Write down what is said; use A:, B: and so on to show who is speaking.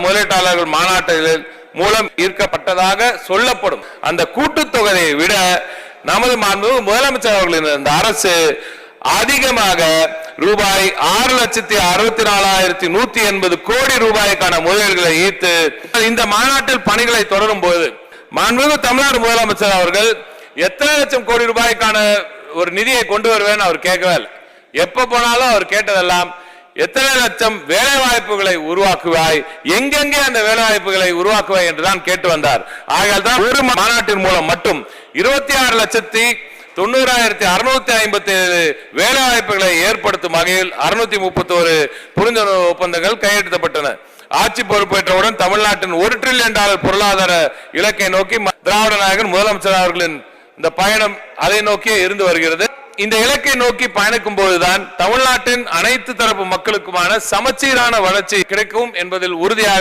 A: முதலீட்டாளர்கள் மாநாட்டில் மூலம் ஈர்க்கப்பட்டதாக சொல்லப்படும் அந்த கூட்டுத்தொகையை விட நமது முதலமைச்சர் அவர்களின் இந்த அரசு அதிகமாக ரூபாய் 6,64,180 கோடி ரூபாய்க்கான முதலீடுகளை ஈர்த்து இந்த மாநாட்டில் பணிகளை தொடரும் போது மாண்புமிகு தமிழ்நாடு முதலமைச்சர் அவர்கள் எத்தனை லட்சம் கோடி ரூபாய்க்கான ஒரு நிதியை கொண்டு வருவேன்னு அவர் கேட்கவே இல்லை. எப்ப போனாலும் அவர் கேட்டதெல்லாம் எத்தனை லட்சம் வேலை வாய்ப்புகளை உருவாக்குவாய், எங்கெங்கே அந்த வேலை வாய்ப்புகளை உருவாக்குவாய் என்றுதான் கேட்டு வந்தார். ஆகையால் தான் ஒரு மாநாட்டின் மூலம் மட்டும் 26,90,657 வேலை வாய்ப்புகளை ஏற்படுத்தும் வகையில் 631 புரிந்துணர்வு ஒப்பந்தங்கள் கையெழுத்தப்பட்டன. ஆட்சி பொறுப்பேற்றவுடன் தமிழ்நாட்டின் $1 டிரில்லியன் பொருளாதார இலக்கை நோக்கி திராவிட நாயகன் முதலமைச்சர் அவர்களின் இந்த பயணம் அதை நோக்கியே இருந்து வருகிறது. இந்த இலக்கை நோக்கி பயணிக்கும் போதுதான் தமிழ்நாட்டின் அனைத்து தரப்பு மக்களுக்குமான சமச்சீரான வளர்ச்சி கிடைக்கும் என்பதில் உறுதியாக